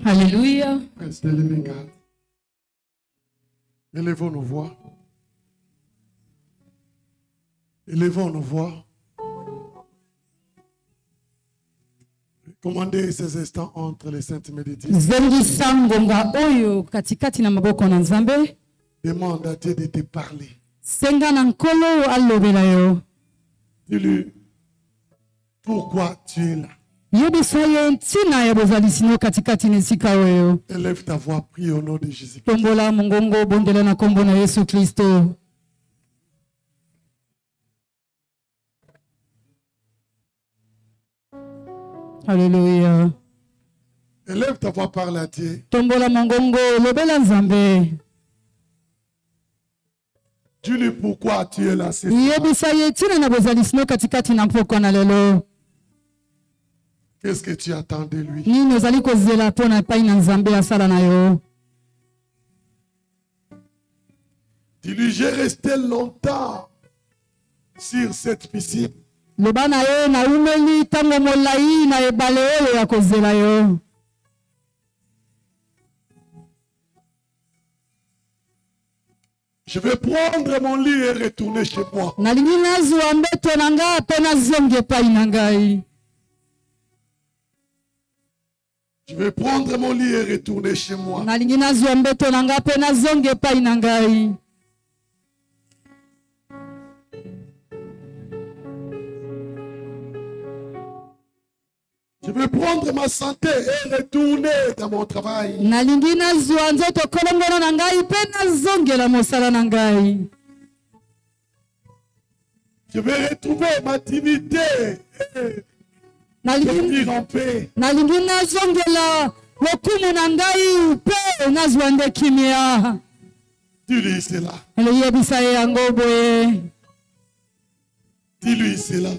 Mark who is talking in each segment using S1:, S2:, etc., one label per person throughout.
S1: Alléluia.
S2: Élevons nos voix. Élevons nos voix. Commandez ces instants entre les saintes méditations. Demande à Dieu de te parler. Dis-lui pourquoi tu es là. Élève ta voix, prie au nom de Jésus.
S1: Alléluia.
S2: Élève ta voix, parle à Dieu. Dis-lui pourquoi tu es là. Qu'est-ce que tu attends de lui? Dis-lui, j'ai resté longtemps sur cette piscine. Je vais prendre mon lit et retourner chez moi. Je vais prendre mon lit et retourner chez moi. Je vais prendre ma santé et retourner dans mon travail. Je vais retrouver ma dignité et dormir en paix. Dis-lui cela. Dis-lui cela.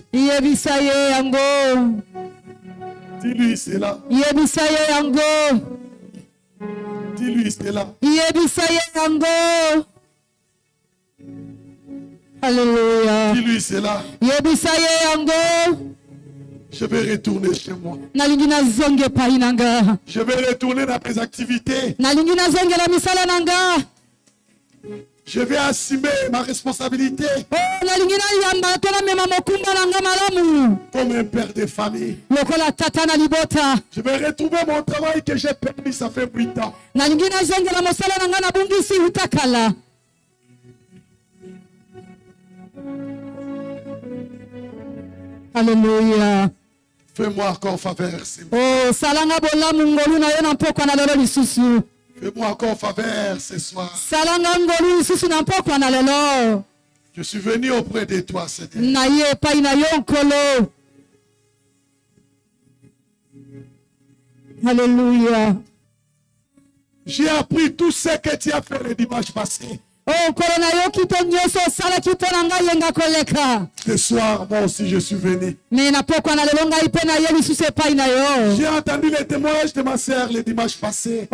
S2: Dis-lui cela. Dis-lui cela.
S1: Alléluia.
S2: Dis-lui cela. Je vais retourner chez moi. Je vais retourner dans mes activités. Je vais assumer ma responsabilité comme un père de famille. Je vais retrouver mon travail que j'ai perdu, ça fait 8 ans.
S1: Alléluia.
S2: Fais-moi encore faveur, Seigneur.
S1: Oh,
S2: fais-moi encore faveur ce soir. Je suis venu auprès de toi, Seigneur.
S1: Alléluia.
S2: J'ai appris tout ce que tu as fait le dimanche passé. Ce soir, moi aussi, je suis venu. J'ai entendu les témoignages de ma sœur le dimanche passé.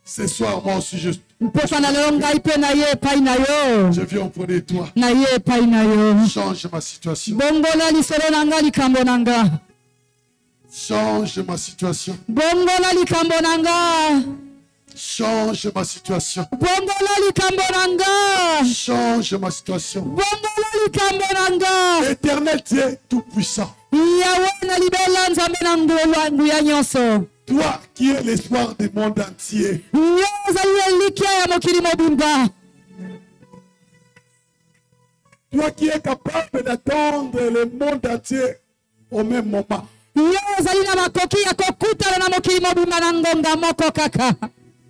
S2: Ce soir, moi aussi, je viens auprès de toi. Change ma situation. Change ma situation. Change ma situation. Change ma situation. Éternel Dieu tout-puissant. Toi qui es l'espoir du monde entier. Toi qui es capable d'attendre le monde entier au même moment.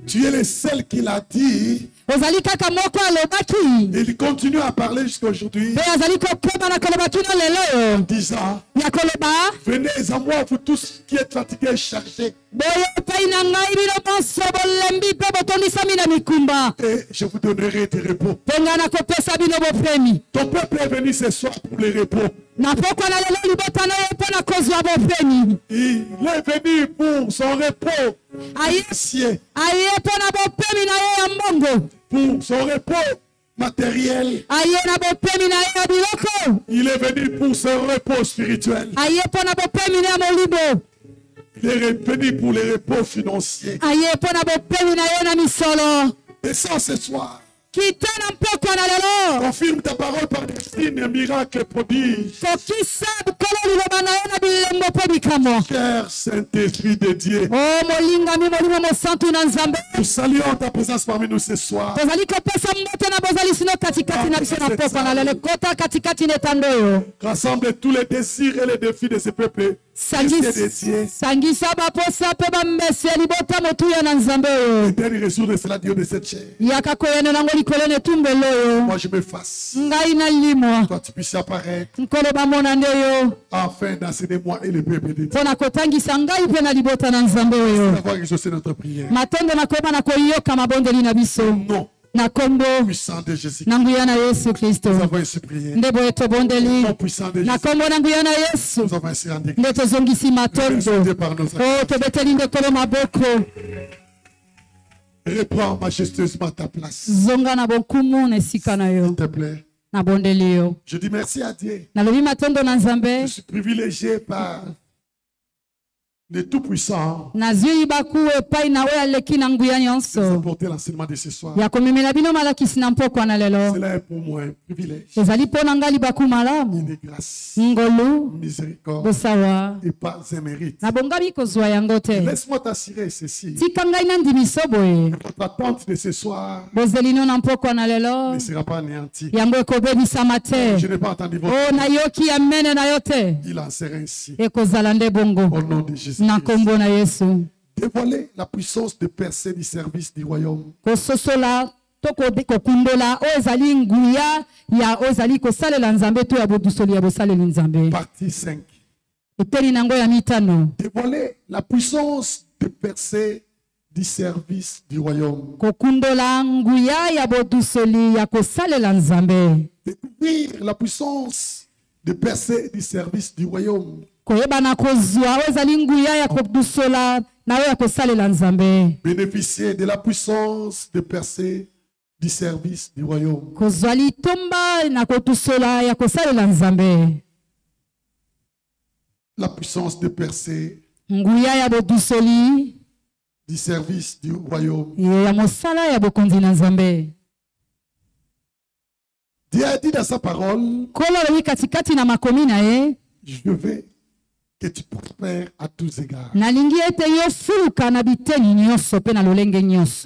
S2: Tu es le seul qui l'a dit. Il continue à parler jusqu'à aujourd'hui. En disant, venez à moi, vous tous qui êtes fatigués et chargés. Et je vous donnerai du repos. Ton peuple est venu ce soir pour le repos. Il est venu pour son repos. Pour son repos matériel. Il est venu pour ce repos spirituel. Il est venu pour les repos financiers. Descends ce soir. Confirme ta parole par des signes, miracles, prodiges. Cher Saint-Esprit de Dieu, nous saluons ta présence parmi nous ce soir. Rassemble tous les désirs et les défis de ce peuple. Sangisa baposa pe bambese libota motu ya na nzambe yo. Éternel ressource cela Dieu de cette chair. Yakakoyana nango likolo ne tumbelo yo. Moi je me fasse. Ngai na limo. Toi tu puisses apparaître. Nkolo ba mona ndeyo. Afin d'enseigner moi et le peuple de Dieu. Pona kotangisa ngai pe na libota na nzambe yo. D'avoir exaucé notre prière. Matendo na koba na koyoka mabondeli na biso. Non. Na kombo puissant de Jésus. Nanguyana Yesu Kristo. Nous avons ainsi prié. Ndebo eto bondeli. Non puissant de Jésus. Na kombo nanguyana Yesu. Nous avons ainsi rendu. Ndeto zongisi matondo. Oh to beteli ndekolo maboko. Reprends majestueusement ta place. Zonga na bokumu nesika na yo. S'il te plaît. Na bondeli yo. Je dis merci à Dieu. Na lobi matondo na Nzambe. Je suis privilégié par le Tout-Puissant. Nous apporter l'enseignement de ce soir. Cela est pour moi un privilège. Une grâce, miséricorde et pas un mérite. Laisse-moi t'assurer ceci. Votre attente de ce soir ne sera pas anéantie. Je n'ai pas entendu votre voix. Il en sera ainsi. Au nom de Jésus. Dévoiler la puissance de percer du service du royaume. Partie 5. Dévoiler la puissance de percer du service du royaume. Découvrir la puissance de percer du service du royaume. Bénéficier de la puissance de percer du service du royaume. La puissance de percer du service du royaume. Dieu a dit dans sa parole, je veux que tu prospères à tous égards. Et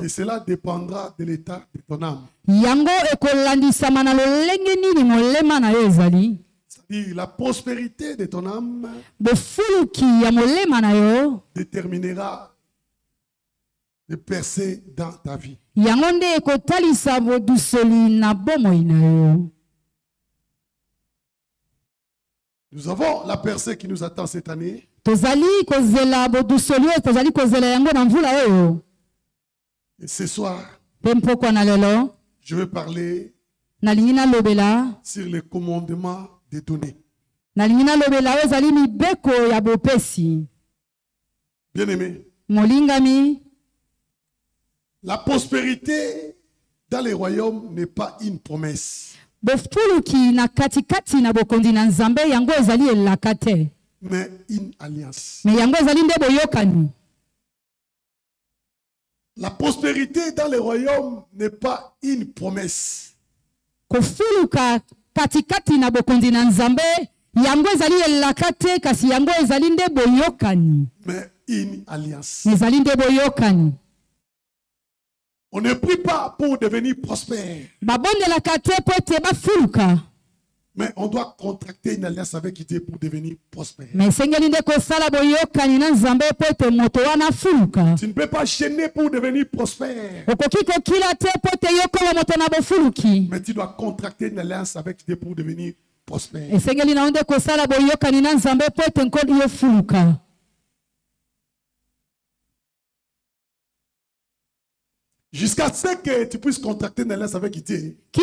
S2: cela dépendra de l'état de ton âme. C'est-à-dire la prospérité de ton âme déterminera de percer dans ta vie. Nous avons la percée qui nous attend cette année. Et ce soir, je vais parler sur le commandement des données. Bien-aimé, la prospérité dans les royaumes n'est pas une promesse. Mais une alliance. La prospérité dans les royaumes n'est pas une promesse. Mais une alliance. On ne prie pas pour devenir prospère. Mais on doit contracter une alliance avec Dieu pour devenir prospère. Tu ne peux pas chaîner pour devenir prospère. Mais tu dois contracter une alliance avec Dieu pour devenir prospère. Jusqu'à ce que tu puisses contracter une alliance avec Dieu, tu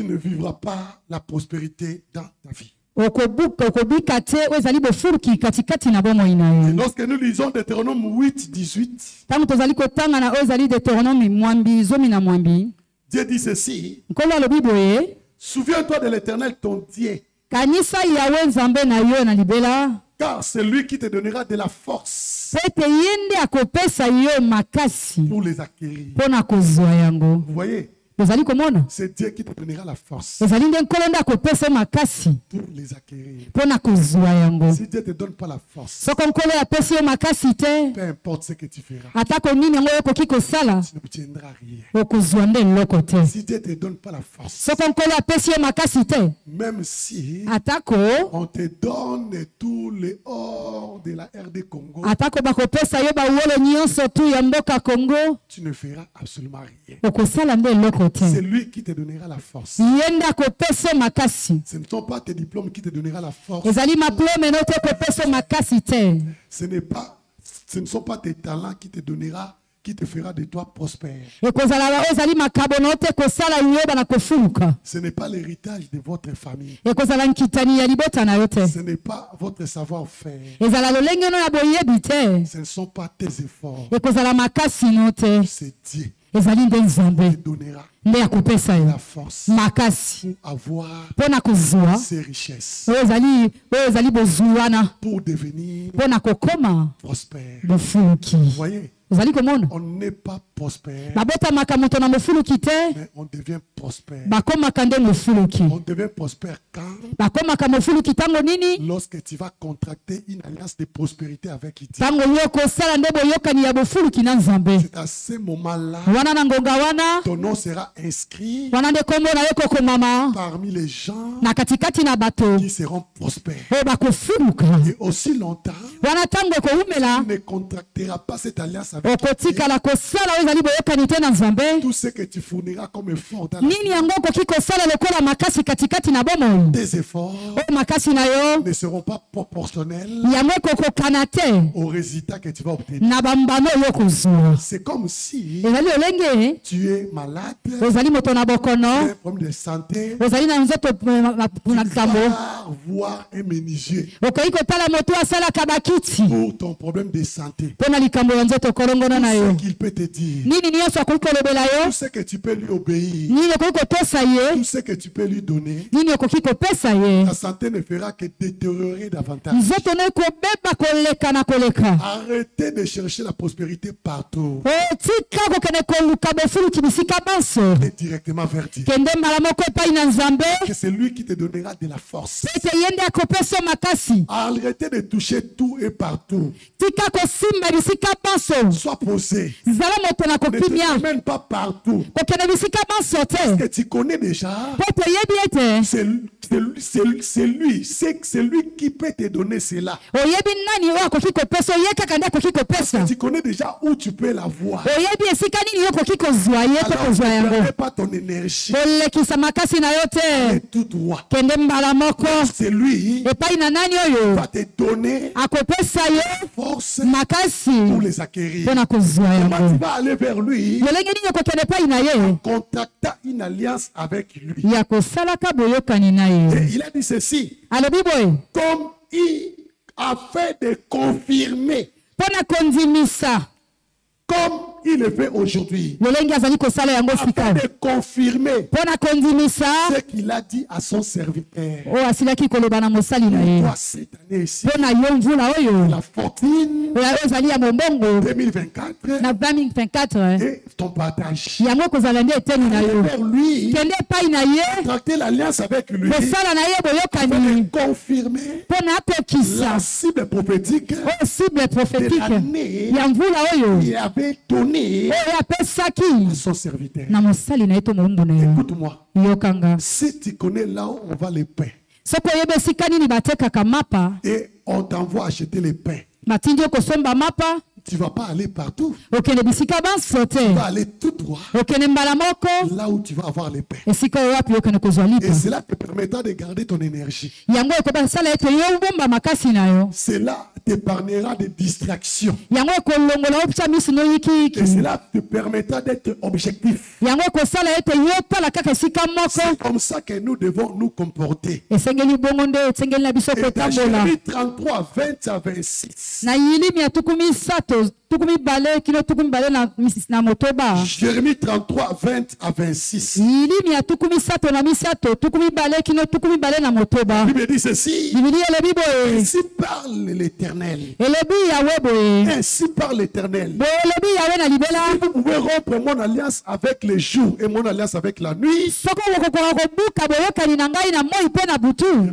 S2: ne vivras pas la prospérité dans ta vie. Et
S1: lorsque nous lisons Deutéronome 8, 18, Dieu dit ceci. Souviens-toi de l'Éternel ton Dieu, car c'est lui qui te donnera de la force pour les acquérir. Vous voyez? C'est Dieu qui te donnera la force pour les acquérir. Si Dieu ne te donne pas la force, peu importe ce que tu feras, tu n'obtiendras rien. Si Dieu ne te donne pas la force, même si on te donne tous les ors de la RD Congo, tu ne feras absolument rien. C'est lui qui te donnera la force. Ce ne sont pas tes diplômes qui te donnera la force. Ce ne sont pas tes talents qui te donnera, qui te fera de toi prospère. Ce n'est pas l'héritage de votre famille. Ce n'est pas votre savoir-faire. Ce ne sont pas tes efforts. C'est Dieu qui te donnera la force pour avoir ces richesses, pour devenir prospère. Vous voyez, on n'est pas prospère, mais on devient prospère. On devient prospère quand? Lorsque tu vas contracter une alliance de prospérité avec Dieu. C'est à ce moment-là, ton nom sera inscrit parmi les gens qui seront prospères. Et aussi longtemps, tu ne contracteras pas cette alliance avec Dieu. Tout ce que tu fourniras comme effort dans la vie, tes efforts ne seront pas proportionnels au résultat que tu vas obtenir. C'est comme si tu es malade, tu as un problème de santé, tu vas voir un menuisier pour ton problème de santé. Tout ce qu'il peut te dire, tout ce que tu peux lui obéir, tout ce que tu peux lui donner, ta santé ne fera que détériorer davantage. Arrêtez de chercher la prospérité partout. Et directement vers Dieu. Que c'est lui qui te donnera de la force. Arrêtez de toucher tout et partout. Sois posé. Ne te mène pas partout. Parce que tu connais déjà. C'est lui qui peut te donner cela. Parce que tu connais déjà où tu peux l'avoir. Alors, ne perds pas ton énergie. Et tout droit. C'est lui qui va te donner force pour les acquérir. Comment tu vas aller vers lui en contactant une alliance avec lui. Et il a dit ceci, comme il a fait de confirmer, comme il le fait aujourd'hui, afin de confirmer ce qu'il a dit à son serviteur. Toi, cette année ici, la fortune 2024 et ton partage. Vers lui, contracter l'alliance avec lui, afin de confirmer la cible prophétique de l'année qu'il avait donné à son serviteur. Écoute-moi, si tu connais là où on va les pains et on t'envoie acheter les pains,
S2: tu ne vas pas aller partout.
S1: Tu
S2: vas aller tout droit. Là où tu vas avoir les paix. Et cela te permettra de garder ton énergie. Cela t'épargnera des distractions. Et cela te permettra d'être objectif. C'est comme ça que nous devons nous comporter. Et Jérémie 33, 20 à 26. Jérémie 33, 20 à 26. La Bible dit ceci. Ainsi parle l'Éternel. Ainsi parle l'Éternel. Si vous pouvez rompre mon alliance avec les jours et mon alliance avec la nuit,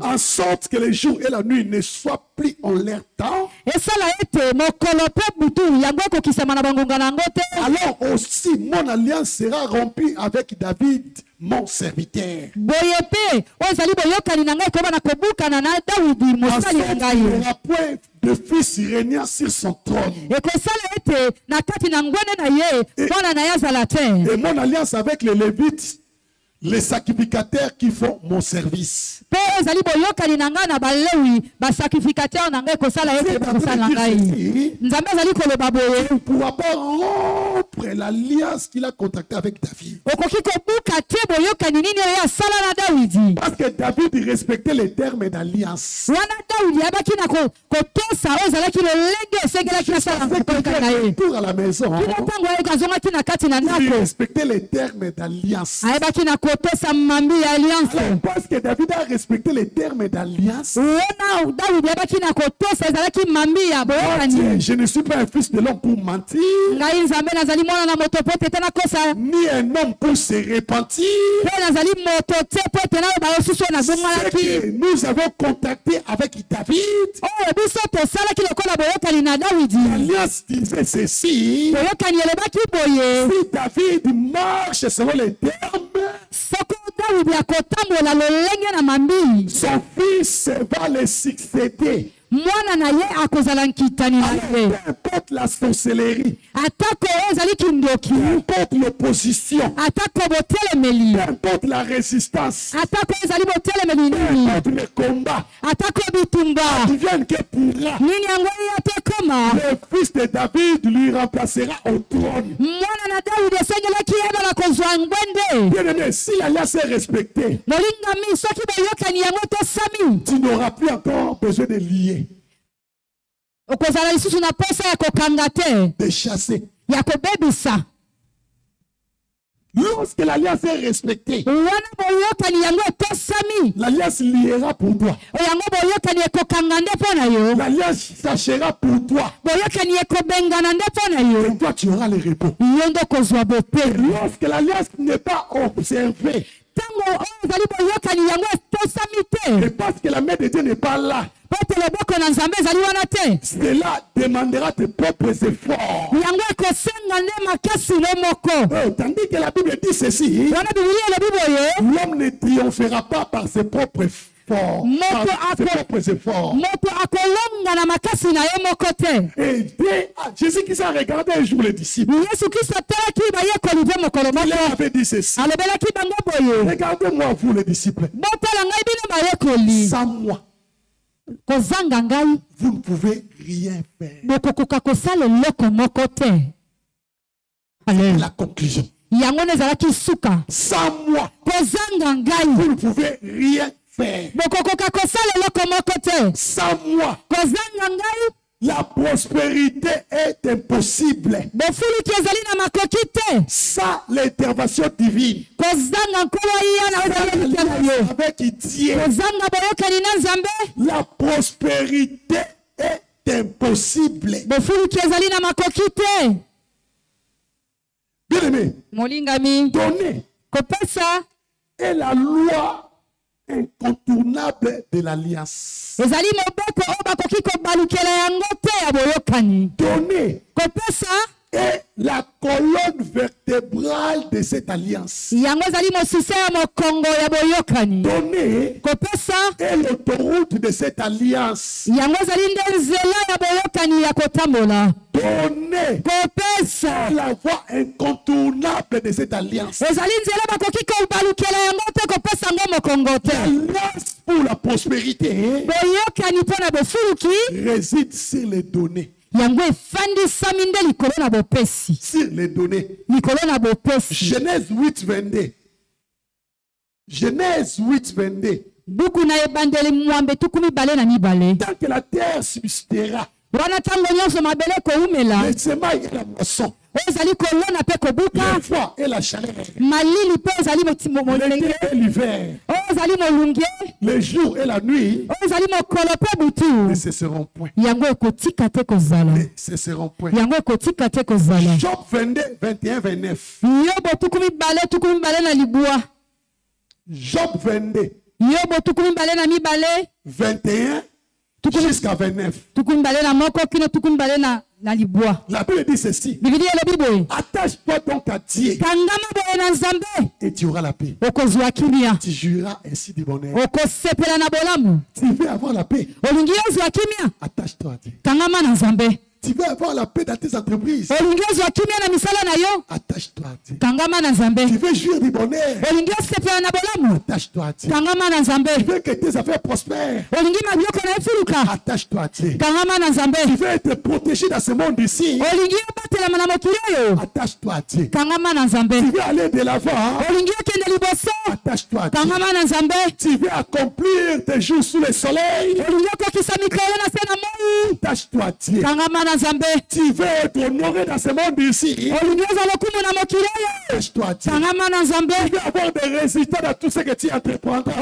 S2: en sorte que les jours et la nuit ne soient plus en leur temps, alors aussi mon alliance sera rompue avec David, mon serviteur. En sorte qu'il n'y aura point de fils régnant sur son trône. Et mon alliance avec les Lévites, les sacrificateurs qui font mon service. Tu ne pourras pas rompre l'alliance qu'il a contractée avec David. Parce que David respectait les termes d'alliance. Pour à la maison, il respectait les termes d'alliance. Parce que David a respecté les termes d'alliance. Je ne suis pas un fils de l'homme pour mentir, ni un homme pour se repentir. Nous avons contacté avec David. L'alliance disait ceci: si David marche selon les termes, son fils va le succéder. Peu importe la sorcellerie, peu importe l'opposition, peu importe la résistance, peu importe le combat, advienne que pourra, le fils de David lui remplacera au trône. Bien aimé, si l'alliance est respectée, tu n'auras plus encore besoin de lier, de chasser. Lorsque l'alliance est respectée, l'alliance liera pour toi. L'alliance sachera pour toi. Et toi, tu auras le repos. Lorsque l'alliance n'est pas observée, et parce que la main de Dieu n'est pas là, cela demandera tes propres efforts. Tandis que la Bible dit ceci: l'homme ne triomphera pas par ses propres efforts. Et Jésus qui s'est regardé un jour les disciples, il avait dit ceci: regardez-moi vous les disciples, sans moi vous ne pouvez rien faire. La conclusion: sans moi vous ne pouvez rien faire. Sans moi la prospérité est impossible. Sans l'intervention divine, avec Dieu, la prospérité est impossible. Bien aimé, donner est la loi incontournable de l'alliance. Donner est la colonne vertébrale de cette alliance. Donner est l'autoroute de cette alliance. donner la voie incontournable de cette alliance. L'alliance pour la prospérité réside sur les données. Sur les données. Genèse 8, 22. Genèse 8, 22. Tant que la terre subsistera, le semail et la moisson, le froid et la chaleur, l'été et l'hiver, le jour et la nuit ne cesseront point. Ne cesseront point. Job 22, 21, 29. Job 22, 21 jusqu'à 29. La Bible dit ceci. Attache-toi donc à Dieu et tu auras la paix. Tu jureras ainsi du bonheur. Tu veux avoir la paix. Attache-toi à Dieu. Tu veux avoir la paix dans tes entreprises. Attache-toi à Dieu. Tu veux jouir du bonheur. Attache-toi à Dieu. Tu veux que tes affaires prospèrent. Attache-toi à Dieu. Tu veux être protégé dans ce monde ici. Attache-toi à Dieu. Tu veux aller de l'avant. Attache-toi à Dieu. Tu veux accomplir tes jours sous le soleil. Attache-toi à Dieu. Tu veux être honoré dans ce monde ici. Attache-toi à Dieu. Tu veux avoir des résultats dans tout ce que tu entreprendras.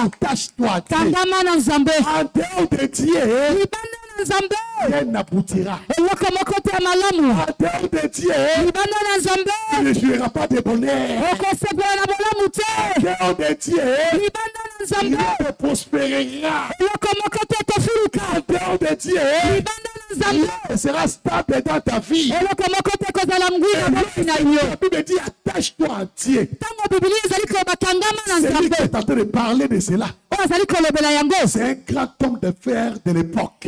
S2: Attache-toi à Dieu. En dehors de Dieu, rien n'aboutira. En dehors de Dieu, tu ne jouiras pas de bonheur. En dehors de Dieu, rien ne prospérera. En dehors de Dieu, rien sera stable dans ta vie. La Bible dit attache-toi à Dieu. C'est lui qui est en train de parler de cela. C'est un grand homme de fer de l'époque.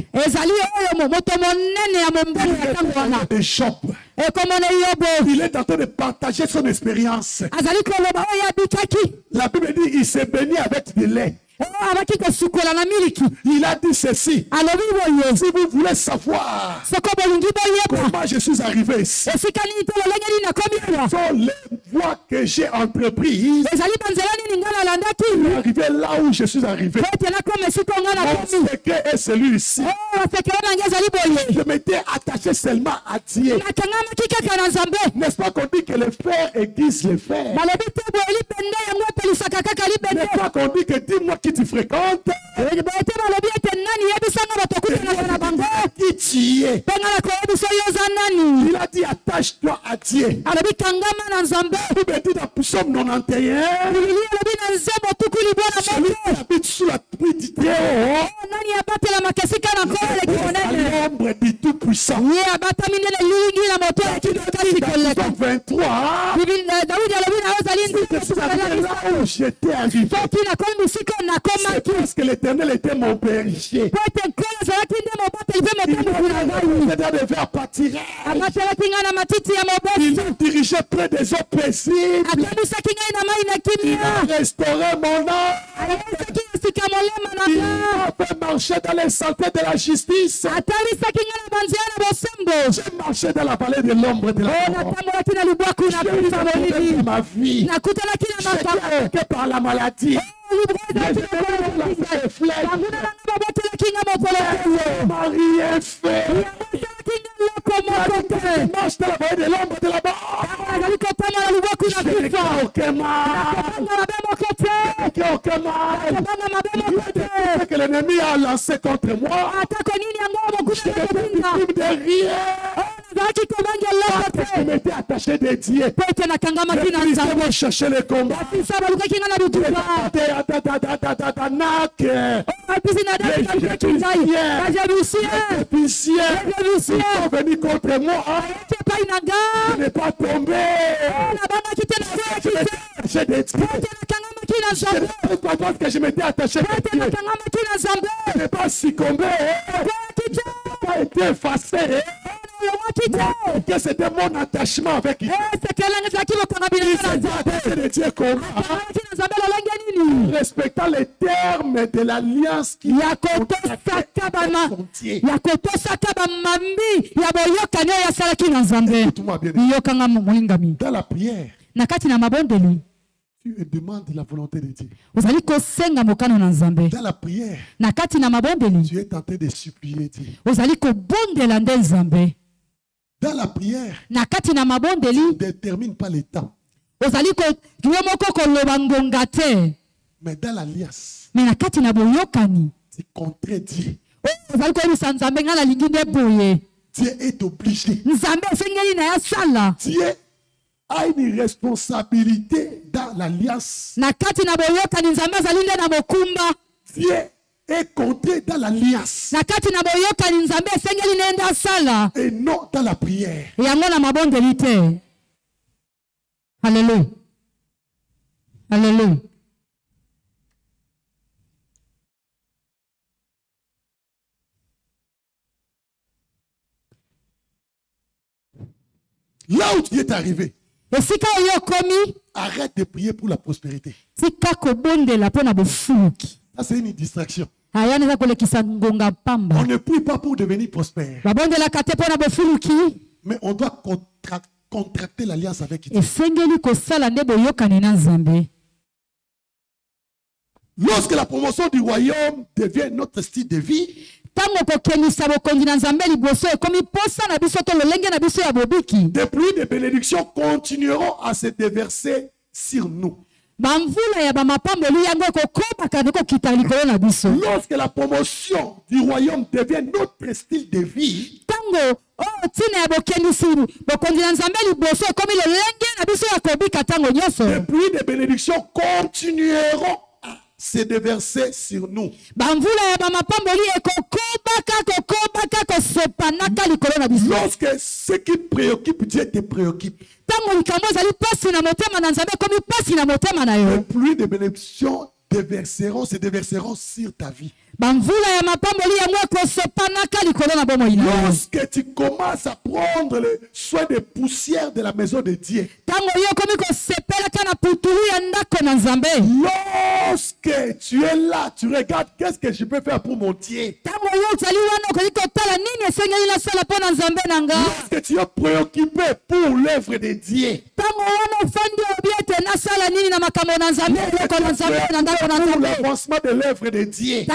S2: De Job. Il est en train de partager son expérience. La Bible dit il s'est baigné avec du lait. Il a dit ceci. Si vous voulez savoir comment je suis arrivé ici, ce sont les voies que j'ai entreprises pour arriver là où je suis arrivé. Mon secret est celui-ci. Je m'étais attaché seulement à Dieu. N'est-ce pas qu'on dit que le fer aiguise le fer? N'est-ce pas qu'on dit que dis-moi qui tu fréquentes, qui tu es. Il a dit attache-toi à Dieu. Il me dit dans Psaume 91, celui qui habite sous la pluie du Très-Haut, l'ombre du Tout-Puissant. Psaume 23, j'étais arrivé. C'est parce que l'Éternel était mon berger. Il devait partir. Il me dirigeait près des eaux paisibles. Il a restauré mon âme. Il m'a fait marcher dans les sentiers de la justice. J'ai marché dans la vallée de l'ombre de la mort. J'ai ma vie. J'ai été attaqué par la maladie. Marie est fait. Marche dans la vallée de l'ombre de la mort. Que l'ennemi a lancé contre moi. Je je m'étais attaché de Dieu. Je cherchais le combat. Ils sont venus contre moi. Je n'ai pas tombé. Je m'étais attaché de Dieu. Que je m'étais attaché de Dieu. Je n'ai pas succombé. a été effacé. Que c'était mon attachement avec lui. Respectant les termes de l'alliance qui a dans la prière, tu demandes la volonté de Dieu. Dans la prière, tu es tenté de supplier Dieu. Dans la prière, tu ne détermines pas les temps. Mais dans l'alliance, tu contredis Dieu. Dieu est obligé. Dieu a une responsabilité dans l'alliance. Dieu est compté dans l'alliance et non dans la prière.
S1: Alléluia. Alléluia.
S2: Là où tu es arrivé, arrête de prier pour la prospérité. Ça, c'est une distraction. On ne prie pas pour devenir prospère. Mais on doit contracter l'alliance avec Dieu. Lorsque la promotion du royaume devient notre style de vie, des pluies de bénédictions continueront à se déverser sur nous. Lorsque la promotion du royaume devient notre style de vie, des pluies de bénédictions continueront à se déverser sur nous. Lorsque ce qui préoccupe Dieu te préoccupe, les pluies de bénédictions se déverseront sur ta vie. Lorsque tu commences à prendre le soin des poussières de la maison de Dieu, lorsque tu es là, tu regardes qu'est-ce que je peux faire pour mon Dieu. Lorsque tu es préoccupé pour l'œuvre de Dieu, pour l'avancement de l'œuvre de Dieu,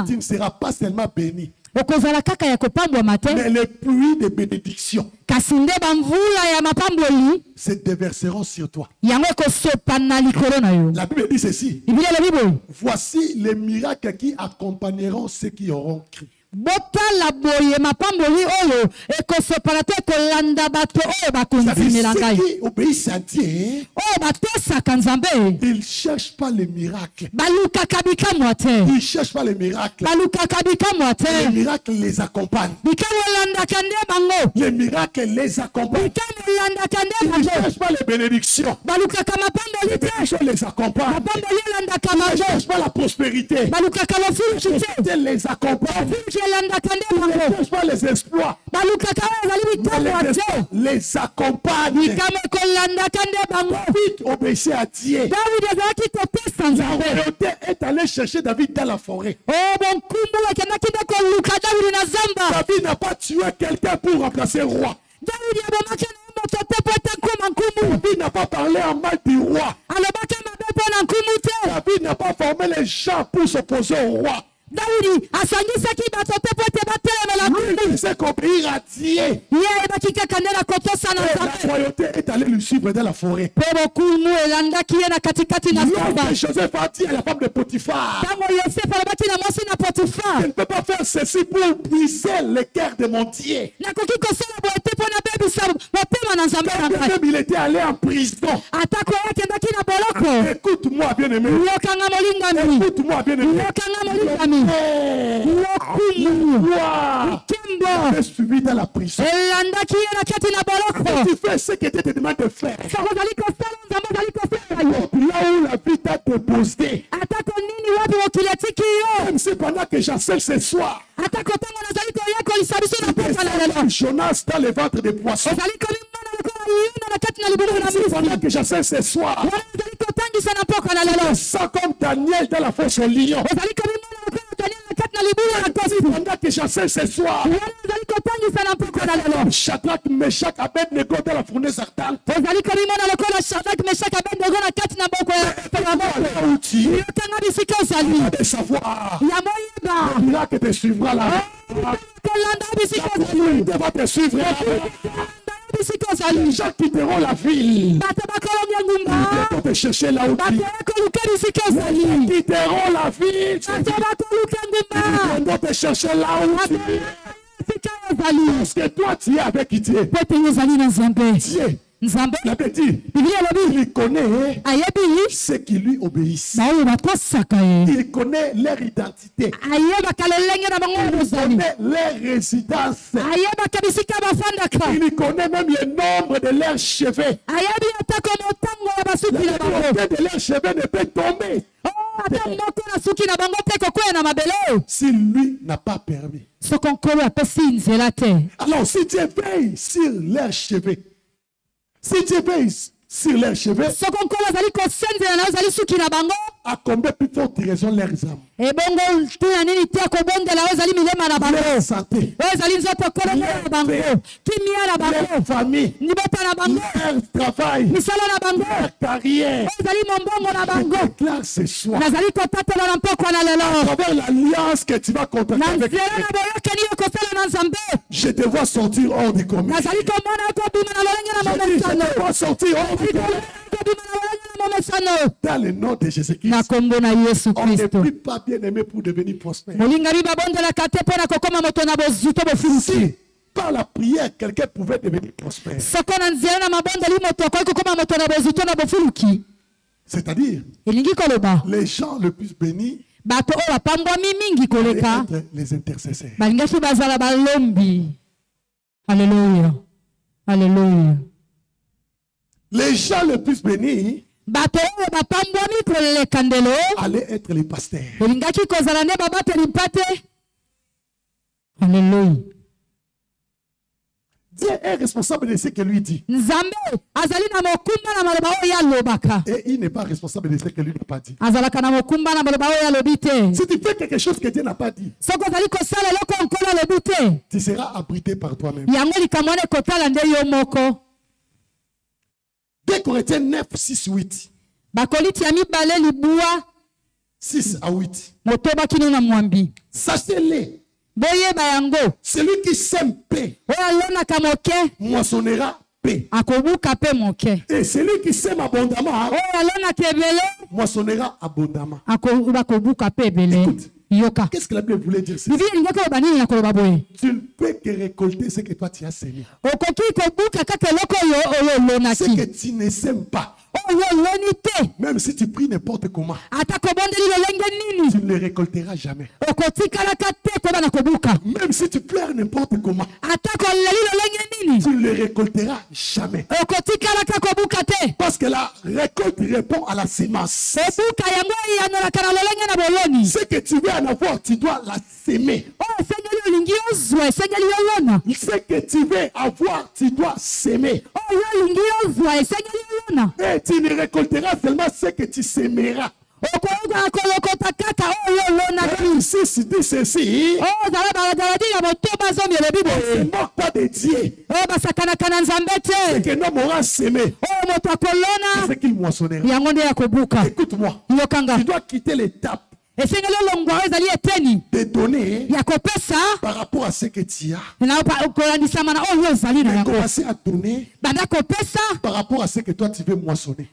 S2: tu ne seras pas seulement béni, mais les pluies de bénédiction se déverseront sur toi. La Bible dit ceci: voici les miracles qui accompagneront ceux qui auront cru.
S1: Ceux
S2: qui obéissent à Dieu, ils ne cherchent pas les miracles. Ils ne cherchent pas les miracles. Les miracles les accompagnent. Les miracles les accompagnent. Ils ne cherchent pas les bénédictions. Les bénédictions les accompagnent. Ils ne cherchent pas la prospérité. La prospérité les accompagne. Ils ne cherchent pas les exploits. Les accompagnent. David obéissait à Dieu. La royauté est allée chercher David dans la forêt. David n'a pas tué quelqu'un pour remplacer le roi. David n'a pas parlé en mal du roi. David n'a pas formé les gens pour s'opposer au roi. Lui, il sait qu'obéir à Dieu. La royauté est allée lui suivre dans la forêt. Lorsque Joseph a dit à la femme de Potiphar, je ne peux pas faire ceci pour briser le cœur de mon Dieu. Même il était allé en prison. Écoute-moi, bien-aimé. Écoute-moi, bien-aimé. Tu suivi dans la prison. Tu fais ce que tu te demandes de faire. là où la vie t'a déposé. Même si pendant que j'enseigne ce soir, Jonas dans le ventre des poissons. Pendant que j'enseigne ce soir, je sens comme Daniel dans la fosse au lion. Pendant que j'enseigne ce soir, Shadrach, Meshach, Abednego dans la fournaise ardente. De savoir, le miracle te suivra là. La va te suivre là. Les gens quitteront la ville. Ils vont te chercher là où tu es. Ils quitteront la ville. Ils vont te chercher là où tu es. Parce que toi, tu es avec qui tu es. Dieu. Il connaît ceux qui lui obéissent. Il connaît leur identité. Il connaît leur résidence. Il connaît même le nombre de leurs cheveux. La beauté de leurs cheveux ne peut tomber si lui n'a pas permis. Alors si Dieu veille sur leurs cheveux, si Dieu veille sur leurs cheveux, à combien plus forte raison leurs âmes, leur santé, leur famille, leur travail, leur carrière. Je déclare ce soir, à travers l'alliance que tu vas contacter avec Dieu, je te vois sortir hors du commun. Je te vois sortir hors du commun. Dans le nom de Jésus-Christ, on ne peut pas bien aimer pour devenir prospère. Si par la prière, quelqu'un pouvait devenir prospère, c'est-à-dire les gens les plus bénis, les intercesseurs.
S1: Alléluia. Alléluia.
S2: Les gens les plus bénis allaient être les pasteurs.
S1: Alléluia.
S2: Dieu est responsable de ce que lui dit. Et il n'est pas responsable de ce que lui n'a pas dit. Si tu fais quelque chose que Dieu n'a pas dit, tu seras abrité par toi-même. 2 Corinthiens 9, 6, 8. 6 à 8. Sachez-les. Celui qui sème paix moissonnera paix. Et celui qui sème abondamment moissonnera abondamment. Écoute, qu'est-ce que la Bible voulait dire? Tu ne peux que récolter ce que toi tu as semé. Ce que tu ne sèmes pas, même si tu pries n'importe comment, tu ne le récolteras jamais. Même si tu pleures n'importe comment, tu ne le récolteras jamais. Parce que la récolte répond à la semence. Ce que tu veux en avoir, tu dois la s'aimer. Ce que tu veux avoir, tu dois s'aimer. Et tu ne récolteras seulement ce que tu s'aimeras. Si dit ceci, on ne se moque pas de Dieu. Ce que l'homme aura semé, c'est ce qu'il moissonnera. Écoute-moi, tu dois quitter l'étape de donner par rapport à ce que tu as. Et commencer à donner par rapport à ce que toi tu veux moissonner.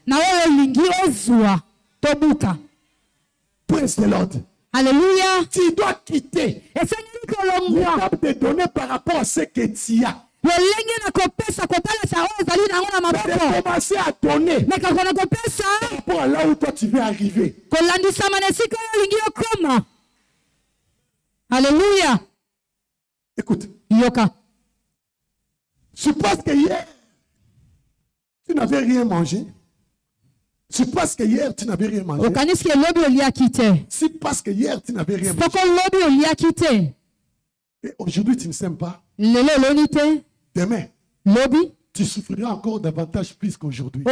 S2: Prince de l'ordre.
S1: Alléluia.
S2: Tu dois quitter l'étape de donner par rapport à ce que tu as. De commencer à donner par rapport à là où toi tu veux arriver.
S1: Alléluia.
S2: Écoute.
S1: Yoka.
S2: Suppose que hier, tu n'avais rien mangé. Tu penses que hier tu n'avais rien mangé. Si parce que hier tu n'avais rien mangé. Et aujourd'hui tu ne s'aimes pas. Demain, tu souffriras encore davantage plus qu'aujourd'hui.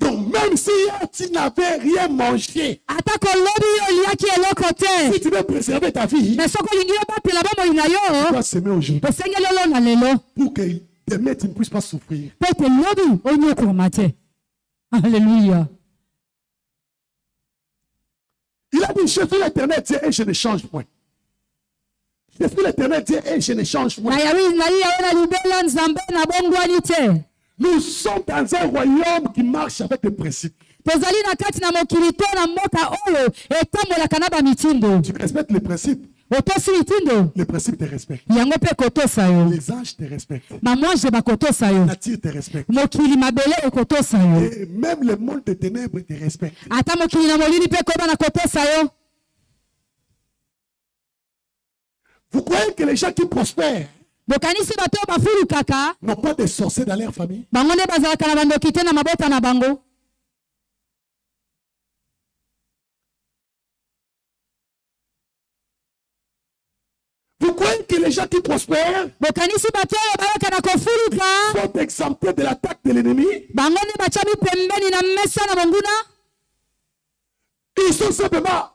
S2: Donc même si hier tu n'avais rien mangé, si tu veux préserver ta vie, tu dois s'aimer aujourd'hui pour que demain tu ne puisses pas souffrir.
S1: Alléluia.
S2: Il a dit, je suis l'Éternel Dieu et je ne change point. Je suis l'Éternel Dieu et je ne change point. Nous sommes dans un royaume qui marche avec des principes. Tu respectes les principes. Les principes te respectent. Les anges te respectent. La nature te respecte. Et même le monde des ténèbres te respecte. Vous croyez que les gens qui prospèrent n'ont pas de sorciers dans leur famille? Vous croyez que les gens qui prospèrent sont exemptés de l'attaque de l'ennemi? Ils sont simplement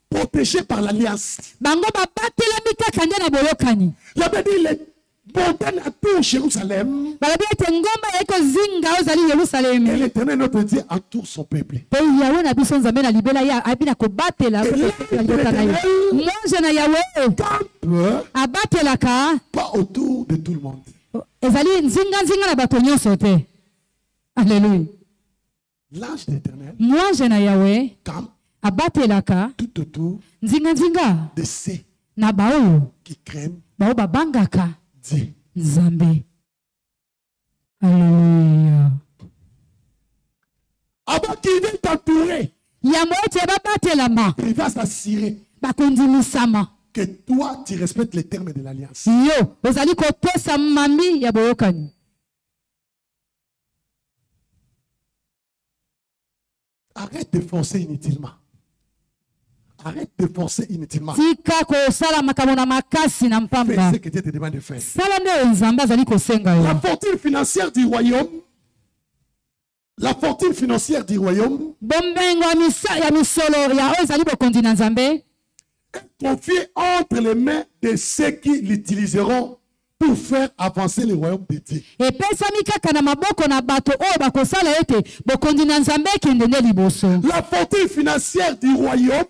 S2: protégés par l'alliance. La Bible dit les montagnes entourent Jérusalem. Et l'Éternel notre Dieu entoure son peuple. Pas autour de tout le monde.
S1: Alléluia.
S2: L'ange de l'Éternel campe tout autour de ceux qui craignent Dieu.
S1: Alléluia.
S2: Avant qu'il vienne t'entourer, il va s'assurer que toi tu respectes les termes de l'alliance. Arrête de forcer inutilement. Arrête de forcer inutilement. Fais ce que Dieu te demande de faire. La fortune financière du royaume. La fortune financière du royaume est confiée entre les mains de ceux qui l'utiliseront pour faire avancer le royaume de Dieu. La fortune financière du royaume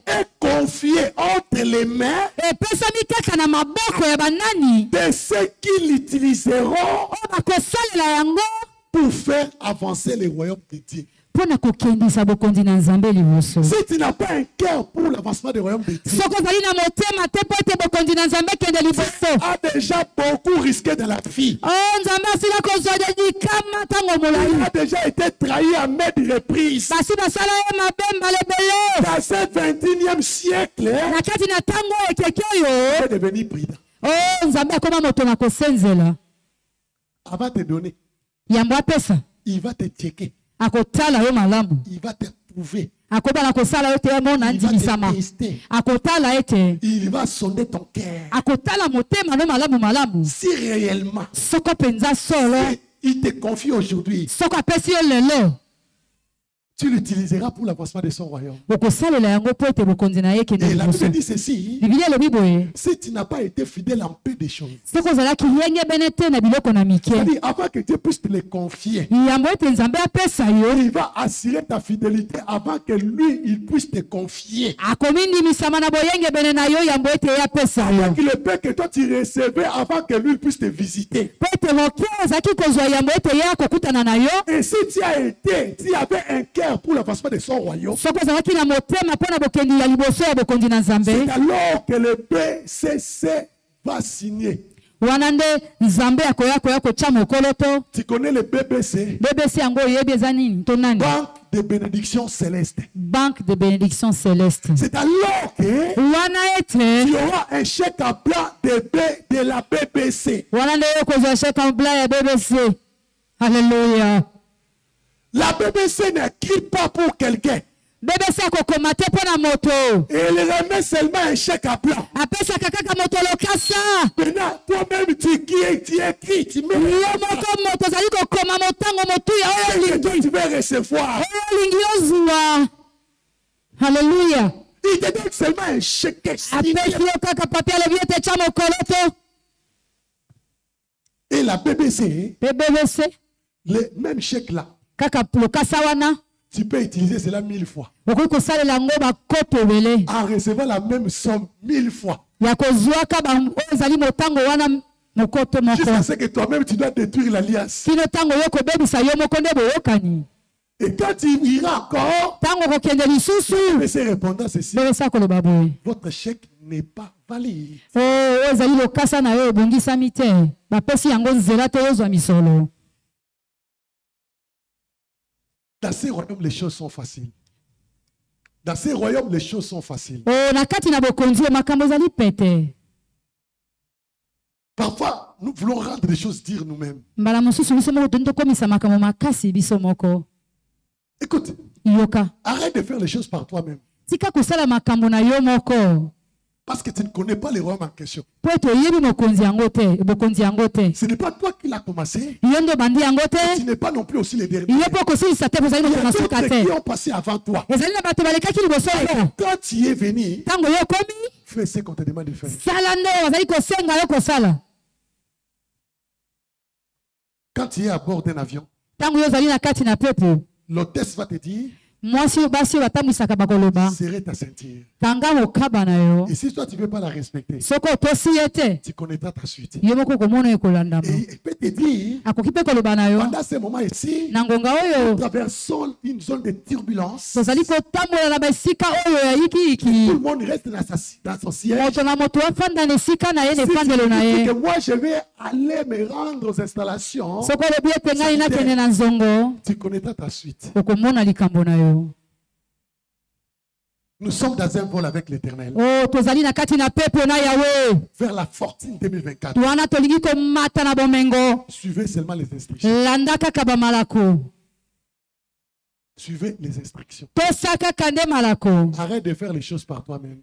S2: est confiée entre les mains de ceux qui l'utiliseront pour faire avancer le royaume de Dieu. Si tu n'as pas un cœur pour l'avancement du royaume de Dieu, tu as déjà beaucoup risqué dans la vie. Il a déjà été trahi à maintes reprises. Dans ce 21e siècle, il est devenu prudent. Avant de te donner, il va te checker. Il va te prouver. Il va te tester. Il va sonder ton cœur. Si réellement il te confie aujourd'hui, tu l'utiliseras pour l'avancement de son royaume. Et la Bible dit ceci: si tu n'as pas été fidèle en peu de choses, c'est-à-dire avant que Dieu puisse te les confier, il va assurer ta fidélité avant que lui il puisse te confier. Avec le peu que toi tu recevais avant que lui puisse te visiter. Et si tu avais un cœur pour l'avancement de son royaume, c'est alors que le BCC va signer. Tu connais le BBC? Banque de bénédiction céleste.
S1: Banque de bénédiction céleste.
S2: C'est alors que tu auras un chèque en blanc de la BBC.
S1: Alléluia.
S2: La BBC n'écrit pas pour quelqu'un.
S1: BBC kokomate pona moto.
S2: Et elle remet seulement un chèque à blanc.
S1: Apesa kaka moto lokasa.
S2: Maintenant, toi-même tu écris, tu mets.
S1: Moto zali kokoma motango motu ya
S2: que tu vas recevoir.
S1: Alléluia.
S2: Il te donne seulement un chèque. Et la BBC, le même chèque là, tu peux utiliser cela 1000 fois. En recevant la même somme 1000 fois. Jusqu'à ce que toi-même tu dois détruire l'alliance. Et quand tu iras encore, la BBC répondant ceci, votre chèque n'est pas valide. Dans ces royaumes, les choses sont faciles. Dans ces royaumes, les choses sont faciles. Parfois, nous voulons rendre des choses dire nous-mêmes. Écoute, arrête de faire les choses par toi-même. Parce que tu ne connais pas les royaumes en question. Ce n'est pas toi qui l'as commencé. Tu n'es pas non plus aussi les derniers. Il y a d'autres qui ont passé avant toi. Quand tu es venu, fais ce qu'on te demande de faire. Quand tu es à bord d'un avion, l'hôtesse va te dire, serrez ta ceinture. Et si toi tu ne veux pas la respecter, tu connaîtras ta suite. Et il peut te dire, pendant ce moment ici, nous traversons une zone de turbulence. Tout le monde reste dans son siège. Si que moi je vais aller me rendre aux installations, tu connaîtras ta suite. Nous sommes dans un vol avec l'Éternel. Vers la fortune 2024. Suivez seulement les instructions. Suivez les instructions. Arrête de faire les choses par toi-même.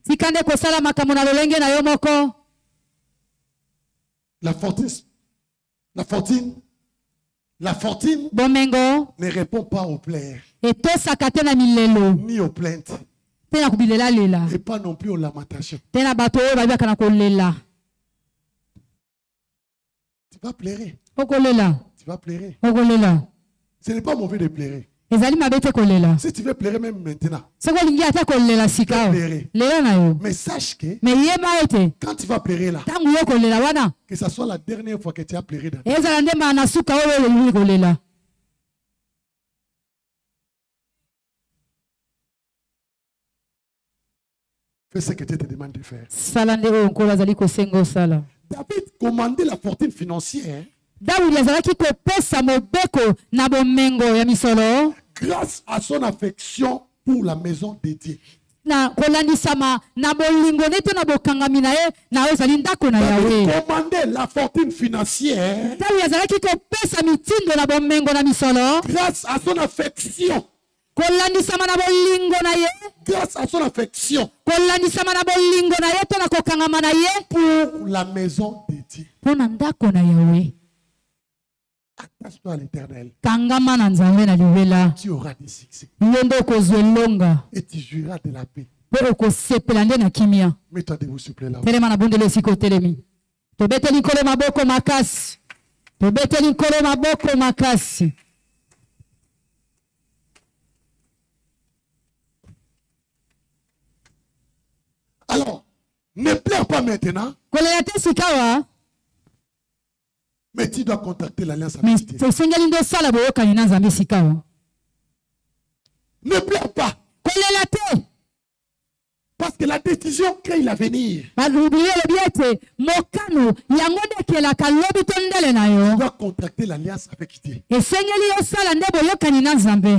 S2: La fortune ne répond pas aux plaies, ni aux plaintes, et pas non plus aux lamentations. Tu vas pleurer. Tu vas pleurer. Ce n'est pas mauvais de pleurer. Si tu veux pleurer même maintenant, pleurer. Mais sache que quand tu vas pleurer là, que ce soit la dernière fois que tu as pleuré dans fais ce que tu te demandes de faire. David commandait la fortune financière grâce à son affection pour la maison de Dieu. David commandait la fortune financière grâce à son affection. Grâce à son affection pour la maison de Dieu. Attache-toi à l'Éternel. Tu auras du succès. Et tu jouiras de la paix. Mets-toi debout, s'il vous plaît, là. Alors, ne pleure pas maintenant. Mais tu dois contacter l'alliance avec Dieu. Ne pleure pas. Parce que la décision crée l'avenir. Tu dois contacter l'alliance avec Dieu.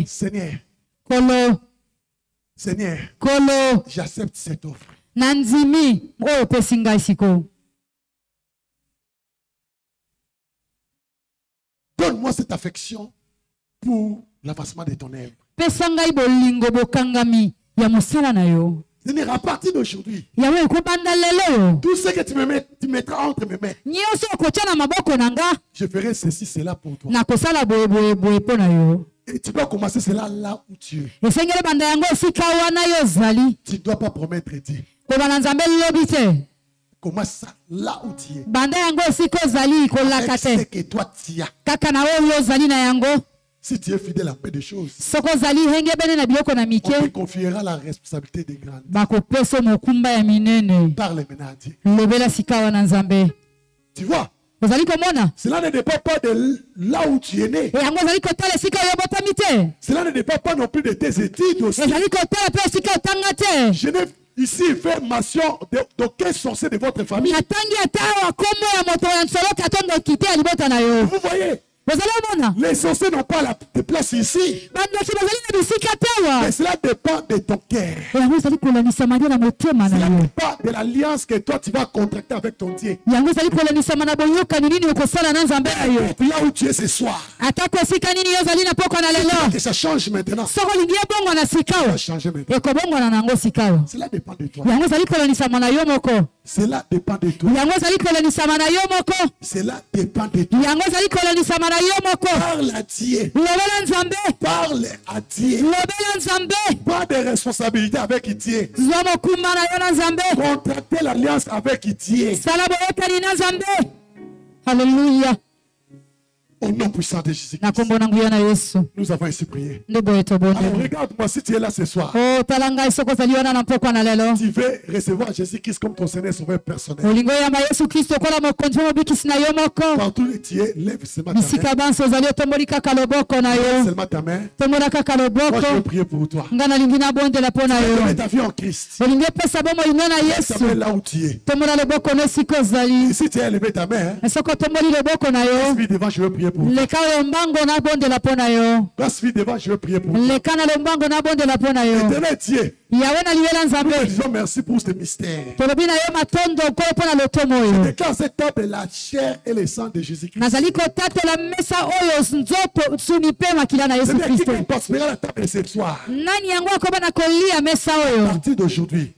S2: Seigneur, Seigneur, j'accepte cette offre. Donne-moi cette affection pour l'avancement de ton œuvre. Seigneur, à partir d'aujourd'hui, tout ce que tu mettras entre mes mains, je ferai ceci, cela pour toi. Et tu dois commencer cela là où tu es. Tu ne dois pas promettre Dieu. Commence ça là où tu es. Avec ce que toi tu as. Si tu es fidèle à peu de choses, on te confiera la responsabilité des grandes. Parle maintenant à Dieu. Tu vois? Cela ne dépend pas de là où tu es né. Cela ne dépend pas non plus de tes études aussi. Je n'ai ici fait mention d'aucun sorcier de votre famille. Vous voyez? Les sorciers n'ont pas de place ici. Mais cela dépend de ton cœur. Cela dépend de l'alliance que toi tu vas contracter avec ton Dieu. Là où tu es ce soir. Que ça change maintenant. Ça va changer maintenant. Cela dépend de toi. Cela dépend de toi. Cela dépend de toi. Parle à Dieu. Parle à Dieu. Pas de responsabilité avec Dieu. Contracter l'alliance avec Dieu. Alléluia. Au nom puissant de Jésus-Christ, nous avons ainsi prié. Alors regarde-moi, si tu es là ce soir, tu veux recevoir Jésus-Christ comme ton Seigneur Sauveur personnel. Partout où tu es, lève seulement ta main. Seulement ta main. Moi je veux prier pour toi. Tu veux mettre ta vie en Christ. Ta main là où tu es. Et si tu as levé ta main, reste devant, je veux prier pour toi. Reste devant, je veux prier pour toi. Éternel Dieu, nous disons merci pour ce mystère. Je déclare cette table de la chair et le sang de Jésus-Christ. Qui prospérera la table de ce soir. À partir d'aujourd'hui,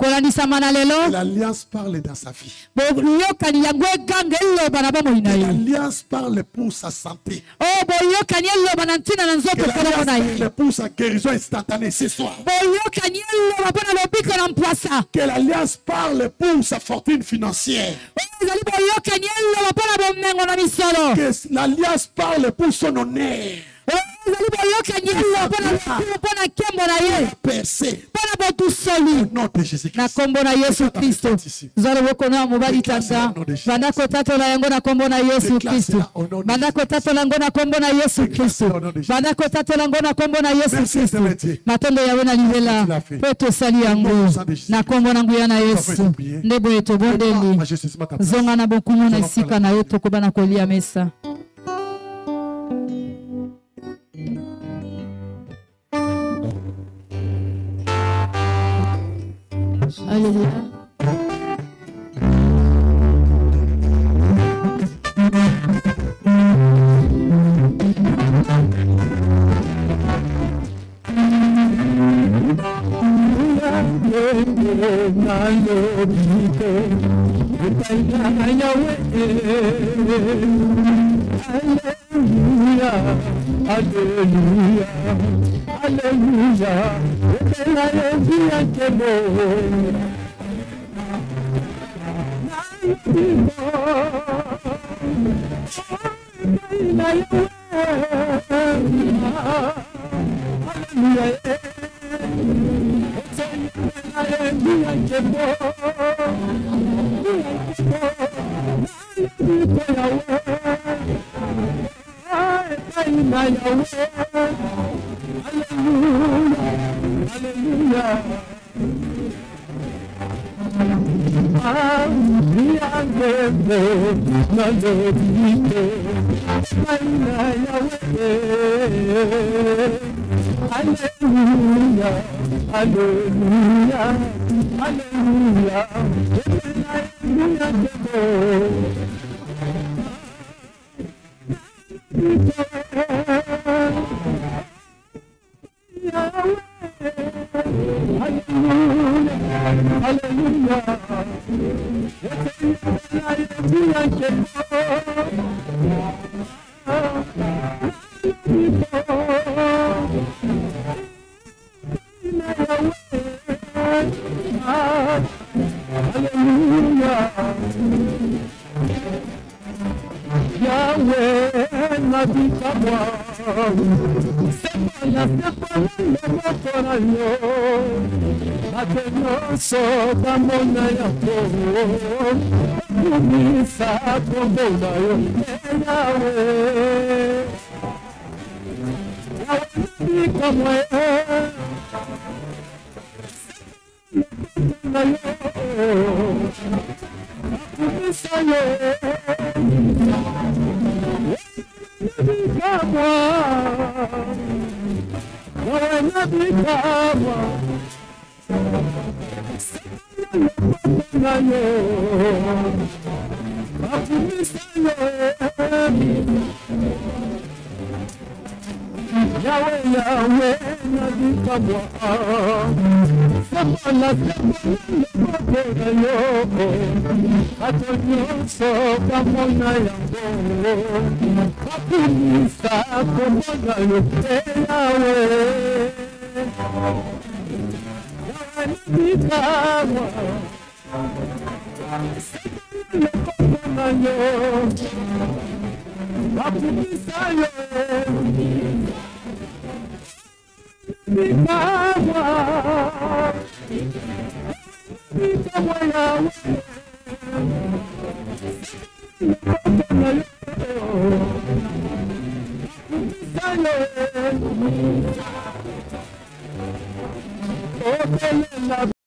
S2: l'alliance parle dans sa vie. L'alliance parle pour sa santé. L'alliance parle pour sa guérison instantanée ce soir. Que l'alliance parle pour sa fortune financière. Que l'alliance parle pour son honneur. Percé. Au nom de Jésus-Christ.
S1: Alléluia.
S2: Alléluia, Alléluia, Alléluia, Alléluia, Alléluia, Soba mona ya povo, kumisa kombona yo Yawe, Yawe ni kamwe, na yo, kumisa yo, ni kamwe, Yawe ni kamwe. Nayo, Yawe, Yawe, Nabikamwa, Samala, Samala, yo, Atonyo, Sokamona, Yango, Kapumisa, Komona, yo, Yawe, Yawe, Nabikamwa,